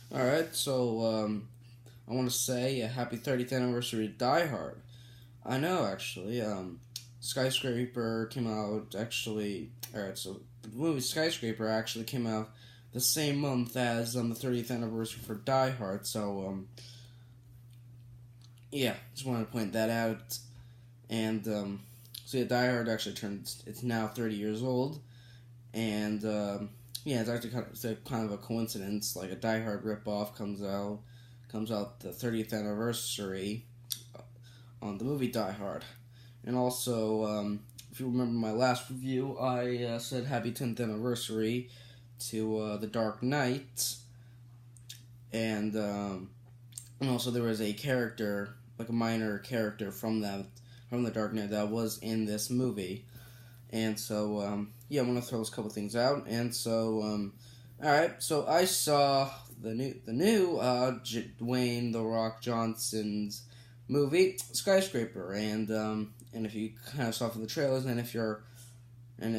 Alright, I want to say a happy 30th anniversary to Die Hard. I know, actually. Skyscraper came out, actually. Alright, so the movie Skyscraper actually came out the same month as the 30th anniversary for Die Hard, yeah, just wanted to point that out. And, so yeah, Die Hard actually it's now 30 years old, and, yeah, it's actually kind of a coincidence. Like a Die Hard ripoff comes out the 30th anniversary on the movie Die Hard, and also if you remember my last review, I said happy 10th anniversary to The Dark Knight, and also there was a character, like a minor character from the Dark Knight that was in this movie. And yeah, I'm gonna throw those couple things out. And all right. So I saw the new Dwayne the Rock Johnson's movie Skyscraper, and if you kind of saw from the trailers, and if you're kind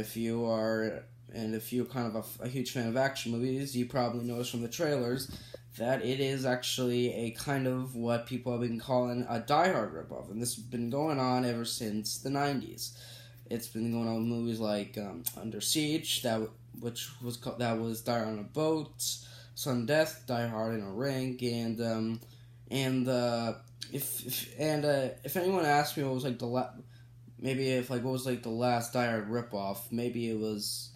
of a huge fan of action movies, you probably noticed from the trailers that it is actually a kind of what people have been calling a Die Hard ripoff, and this has been going on ever since the '90s. It's been going on with movies like Under Siege, that was Die Hard on a Boat, Sudden Death, Die Hard in a Ring, if anyone asked me what was like what was like the last Die Hard ripoff, maybe it was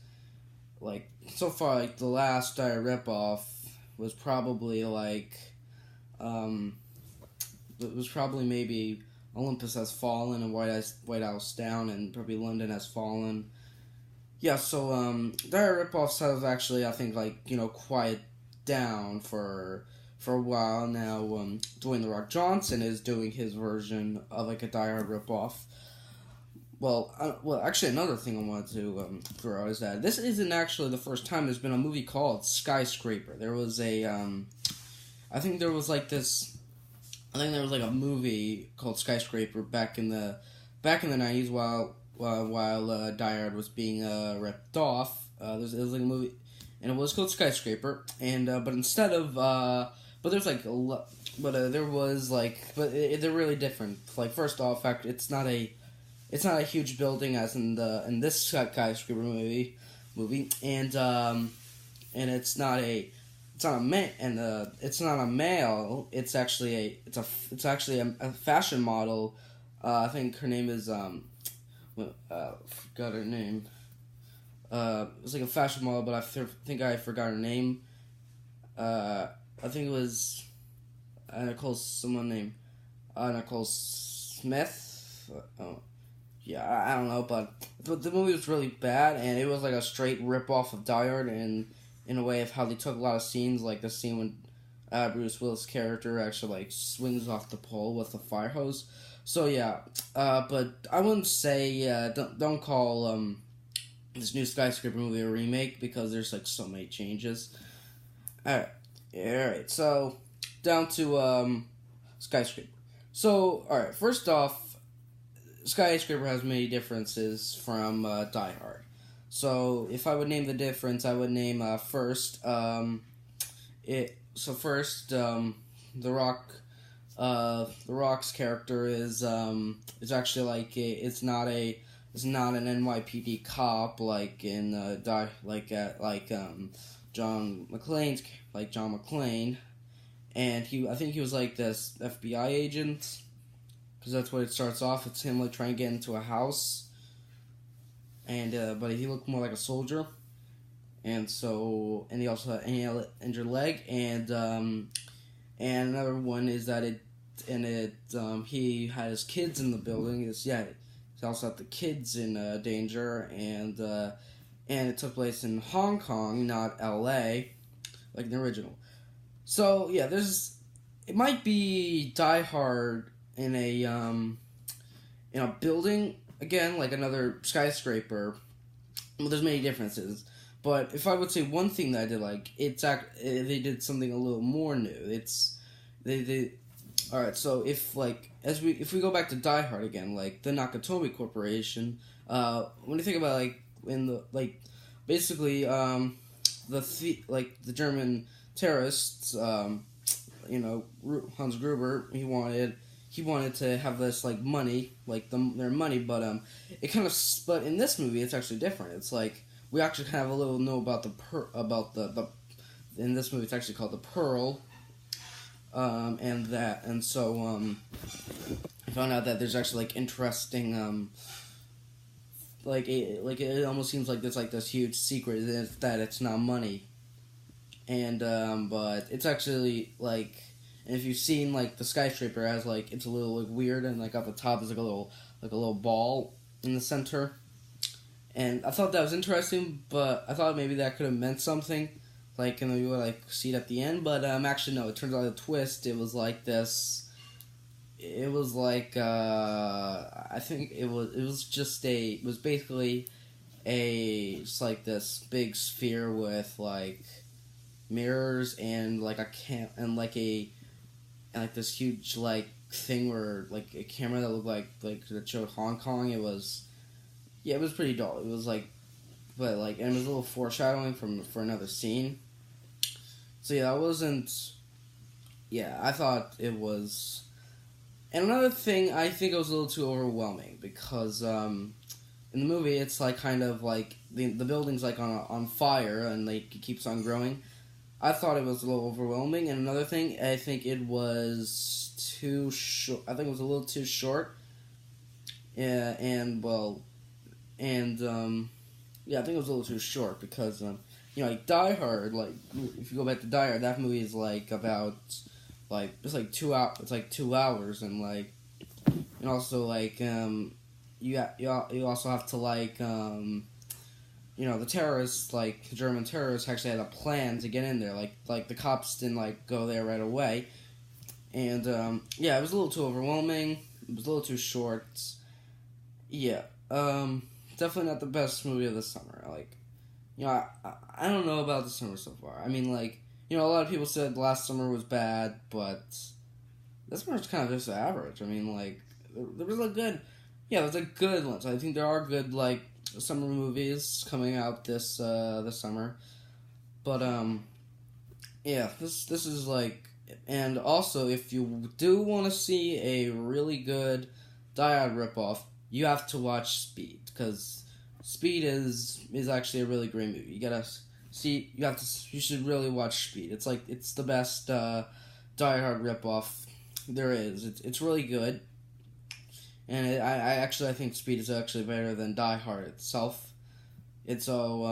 like so far like the last Die Hard ripoff was probably it was probably maybe Olympus Has Fallen and White House Down, and probably London Has Fallen. Yeah, dire ripoffs have actually, I think, quiet down for a while now. Dwayne the Rock Johnson is doing his version of like a Die Hard ripoff. Actually, another thing I wanted to throw out is that this isn't actually the first time there's been a movie called Skyscraper. There was I think there was like a movie called Skyscraper back in the '90s while Die Hard was being ripped off. It was like a movie, and it was called Skyscraper. And but instead of but there's like a lot, but there was they're really different. Like first off, it's not a huge building as in this Skyscraper movie, and it's not a male. It's actually a fashion model. I think her name is forgot her name. It's like a fashion model, but I think I forgot her name. I think it was Nicole Nicole Smith. Yeah, I don't know, but the movie was really bad, and it was like a straight rip off of Die Hard, and in a way of how they took a lot of scenes, like the scene when Bruce Willis' character actually like swings off the pole with the fire hose. So yeah, but I wouldn't say don't call this new Skyscraper movie a remake, because there's like so many changes. All right. So down to Skyscraper. So all right, first off, Skyscraper has many differences from Die Hard. So if I would name the difference, I would name first the Rock. The Rock's character is actually it's not an NYPD cop like in John McClane, and I think he was like this FBI agent, because that's what it starts off. It's him like trying to get into a house, and but he looked more like a soldier, and he also had an injured leg, and another one is that he had his kids in the building. He also had the kids in danger, and it took place in Hong Kong, not L.A., like the original. So yeah, it might be Die Hard in a building again, like another Skyscraper. Well, there's many differences, but if I would say one thing that I did like, they did something a little more new. They all right. So if we go back to Die Hard again, like the Nakatomi Corporation, when you think about basically the terrorists, Hans Gruber, he wanted to have this like money, like their money, but it kind of, but in this movie it's actually different. It's like we actually kind of a little know about the in this movie it's actually called the Pearl, and so I found out that there's actually like interesting it almost seems like there's like this huge secret that it's not money, and but it's actually like, and if you've seen like the skyscraper, it has like, it's a little like weird, and like at the top is like a little ball in the center, and I thought that was interesting, but I thought maybe that could have meant something, like, and you would like see it at the end, but actually no, it turns out the twist, it was like this. It was like I think it was basically just like this big sphere with like mirrors and like like this huge like thing where like a camera that looked like that showed Hong Kong. It was pretty dull. It was like, but like, and it was a little foreshadowing for another scene. So yeah, that wasn't. Yeah, I thought it was. And another thing, I think it was a little too overwhelming because in the movie it's like kind of like the building's like on fire and like it keeps on growing. I thought it was a little overwhelming. And another thing, I think it was too short. I think it was a little too short. Yeah, and well, and yeah, I think it was a little too short because like Die Hard, like if you go back to Die Hard, that movie is like about. Like it's like 2 hours. It's like 2 hours, and like, and also like you also have to like the terrorists, like German terrorists, actually had a plan to get in there. Like the cops didn't like go there right away, and yeah, it was a little too overwhelming. It was a little too short. Yeah, definitely not the best movie of the summer. Like, I don't know about the summer so far. I mean, like. A lot of people said last summer was bad, but this summer was kind of just average. I mean, like, there was a good, there's a good one. So I think there are good, like, summer movies coming out this summer. But, yeah, this is, like, and also, if you do want to see a really good Die Hard ripoff, you have to watch Speed, because Speed is actually a really great movie. You gotta... See, you should really watch Speed. It's the best Die Hard ripoff there is. It's really good, and I think Speed is actually better than Die Hard itself. It's so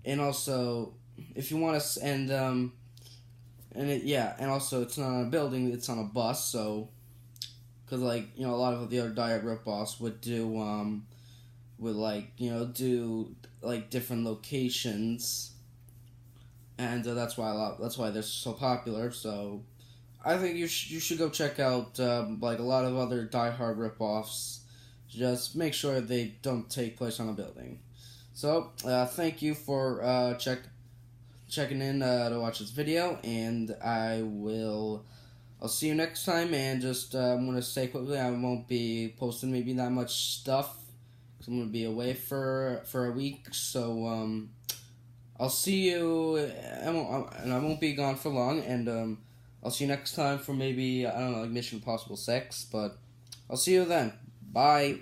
and also if you want to and also it's not on a building, it's on a bus. So because a lot of the other Die Hard ripoffs would do do like different locations, and that's why they're so popular. So I think you should go check out like a lot of other Die Hard ripoffs. Just make sure they don't take place on a building. So thank you for checking in to watch this video, and I'll see you next time. And just I'm gonna say quickly, I won't be posting maybe that much stuff. I'm going to be away for a week, so I'll see you, and I won't be gone for long, and I'll see you next time for maybe, I don't know, like Mission Impossible 6, but I'll see you then. Bye.